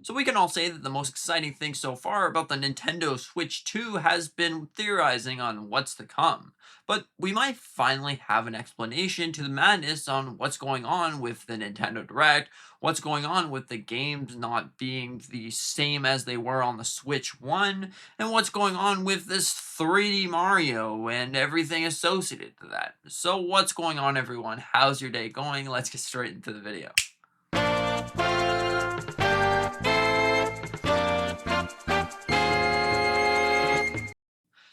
So we can all say that the most exciting thing so far about the Nintendo Switch 2 has been theorizing on what's to come. But we might finally have an explanation to the madness on what's going on with the Nintendo Direct, what's going on with the games not being the same as they were on the Switch 1, and what's going on with this 3D Mario and everything associated to that. So what's going on, everyone? How's your day going? Let's get straight into the video.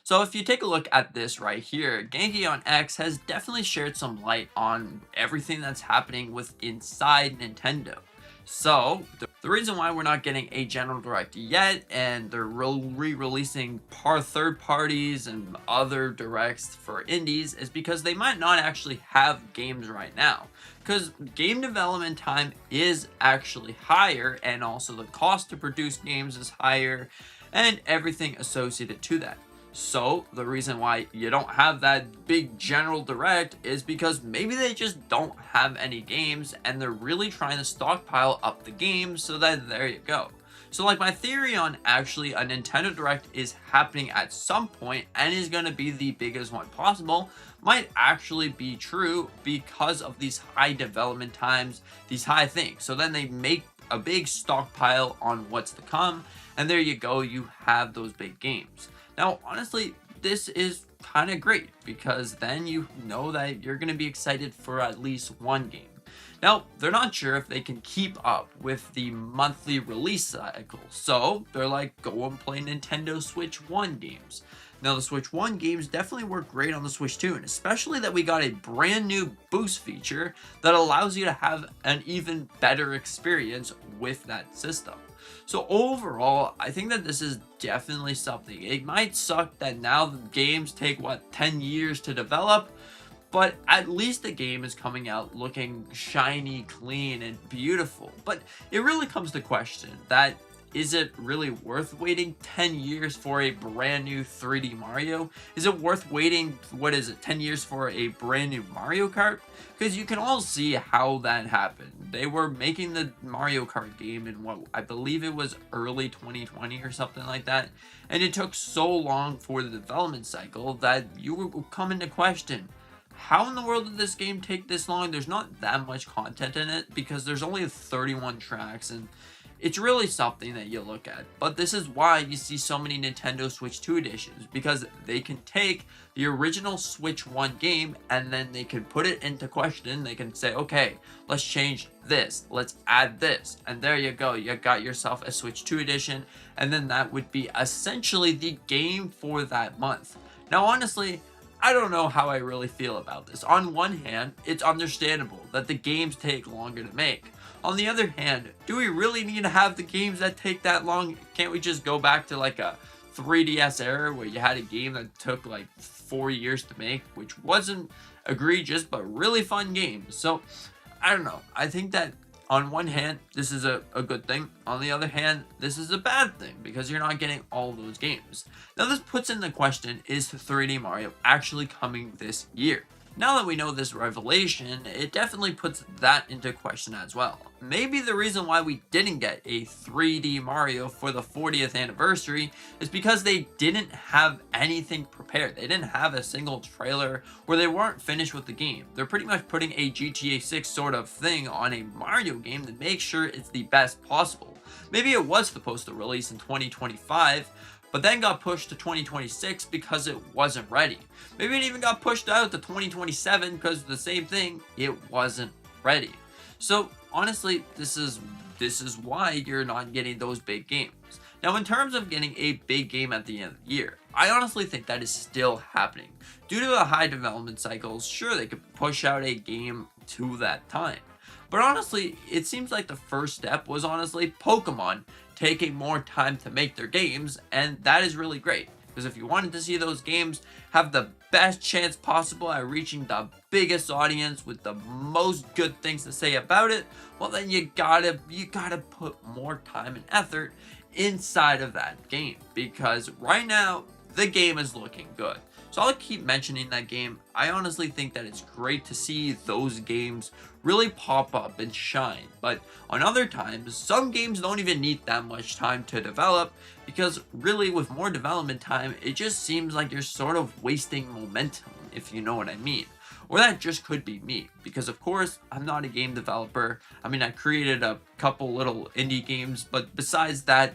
So if you take a look at this right here, Genki on X has definitely shared some light on everything that's happening with inside Nintendo. So the reason why we're not getting a general direct yet, and they're re-releasing third parties and other directs for indies, is because they might not actually have games right now. Because game development time is actually higher, and also the cost to produce games is higher, and everything associated to that. So the reason why you don't have that big general direct is because maybe they just don't have any games and they're really trying to stockpile up the games, so that there you go. So like my theory on actually a Nintendo Direct is happening at some point and is going to be the biggest one possible might actually be true because of these high development times, these high things. So then they make a big stockpile on what's to come, and there you go, you have those big games. Now, honestly, this is kind of great because then you know that you're going to be excited for at least one game. Now, they're not sure if they can keep up with the monthly release cycle, so they're like, go and play Nintendo Switch 1 games. Now, the Switch 1 games definitely work great on the Switch 2, and especially that we got a brand new boost feature that allows you to have an even better experience with that system. So overall, I think that this is definitely something. It might suck that now the games take, 10 years to develop, but at least the game is coming out looking shiny, clean, and beautiful. But it really comes to question that, is it really worth waiting 10 years for a brand new 3D Mario? Is it worth waiting, 10 years for a brand new Mario Kart? Because you can all see how that happened. They were making the Mario Kart game in what I believe it was early 2020 or something like that. And it took so long for the development cycle that you would come into question, how in the world did this game take this long? There's not that much content in it because there's only 31 tracks, and it's really something that you look at. But this is why you see so many Nintendo Switch 2 editions, because they can take the original Switch 1 game and then they can put it into question. They can say, okay, let's change this, let's add this, and there you go, you got yourself a Switch 2 edition, and then that would be essentially the game for that month. Now honestly, I don't know how I really feel about this. On one hand, it's understandable that the games take longer to make. On the other hand, do we really need to have the games that take that long? Can't we just go back to like a 3DS era where you had a game that took like 4 years to make, which wasn't egregious, but really fun game? So, I don't know. I think that on one hand, this is a good thing. On the other hand, this is a bad thing because you're not getting all those games. Now, this puts in the question, is 3D Mario actually coming this year? Now that we know this revelation, it definitely puts that into question as well. Maybe the reason why we didn't get a 3D Mario for the 40th anniversary is because they didn't have anything prepared. They didn't have a single trailer, or they weren't finished with the game. They're pretty much putting a GTA 6 sort of thing on a Mario game to make sure it's the best possible. Maybe it was supposed to release in 2025, but then got pushed to 2026 because it wasn't ready. Maybe it even got pushed out to 2027 because of the same thing, it wasn't ready. So honestly, this is why you're not getting those big games. Now, in terms of getting a big game at the end of the year, I honestly think that is still happening. Due to the high development cycles, sure, they could push out a game to that time. But honestly, it seems like the first step was honestly Pokémon taking more time to make their games, and that is really great. Because if you wanted to see those games have the best chance possible at reaching the biggest audience with the most good things to say about it, well then you gotta put more time and effort inside of that game. Because right now, the game is looking good. So I'll keep mentioning that game. I honestly think that it's great to see those games really pop up and shine. But on other times, some games don't even need that much time to develop, because really with more development time, it just seems like you're sort of wasting momentum, if you know what I mean. Or that just could be me, because of course, I'm not a game developer. I mean, I created a couple little indie games, but besides that,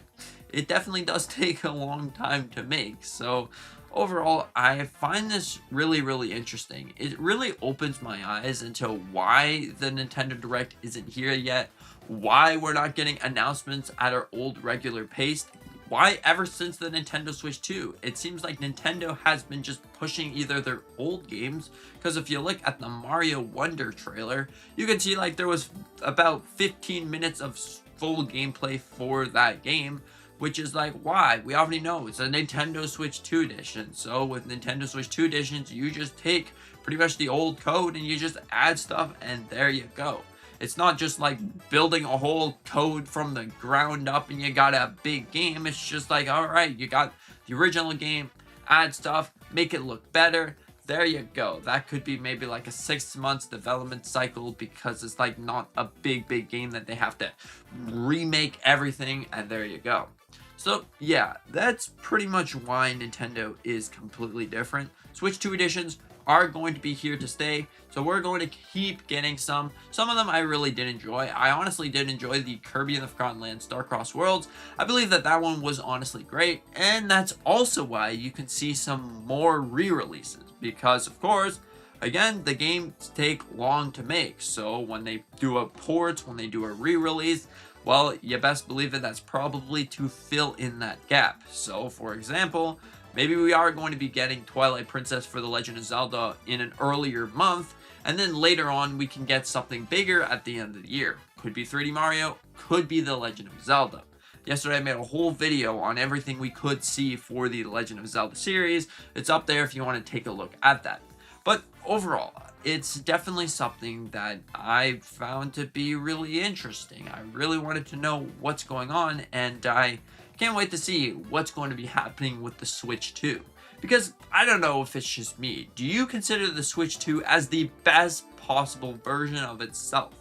it definitely does take a long time to make. So overall, I find this really interesting. It really opens my eyes into why the Nintendo Direct isn't here yet, why we're not getting announcements at our old regular pace, why ever since the Nintendo Switch 2, it seems like Nintendo has been just pushing either their old games, because if you look at the Mario Wonder trailer, you can see like there was about 15 minutes of full gameplay for that game, which is like, why? We already know it's a Nintendo Switch 2 edition. So with Nintendo Switch 2 editions, you just take pretty much the old code and you just add stuff, and there you go. It's not just like building a whole code from the ground up and you got a big game. It's just like, all right, you got the original game, add stuff, make it look better. There you go. That could be maybe like a 6 months development cycle, because it's like not a big game that they have to remake everything, and there you go. So yeah, that's pretty much why Nintendo is completely different. Switch 2 editions are going to be here to stay, so we're going to keep getting some. Some of them I really did enjoy. I honestly did enjoy the Kirby and the Forgotten Land Star-Crossed Worlds. I believe that that one was honestly great, and that's also why you can see some more re-releases, because of course, again, the games take long to make, so when they do a port, when they do a re-release, well, you best believe that that's probably to fill in that gap. So, for example, maybe we are going to be getting Twilight Princess for The Legend of Zelda in an earlier month, and then later on we can get something bigger at the end of the year. Could be 3D Mario, could be The Legend of Zelda. Yesterday I made a whole video on everything we could see for the Legend of Zelda series. It's up there if you want to take a look at that. But overall, it's definitely something that I found to be really interesting. I really wanted to know what's going on, and I can't wait to see what's going to be happening with the Switch 2. Because I don't know if it's just me. Do you consider the Switch 2 as the best possible version of itself?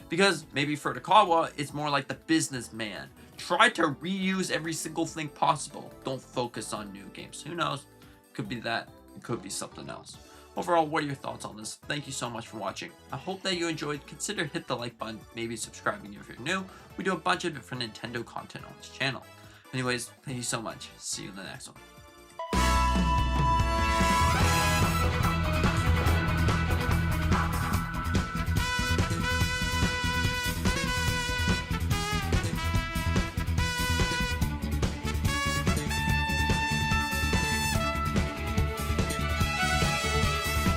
Because maybe for Takawa, it's more like the businessman. Try to reuse every single thing possible. Don't focus on new games. Who knows? Could be that. It could be something else. Overall, what are your thoughts on this? Thank you so much for watching. I hope that you enjoyed. Consider hit the like button, maybe subscribing if you're new. We do a bunch of different Nintendo content on this channel. Anyways, thank you so much. See you in the next one.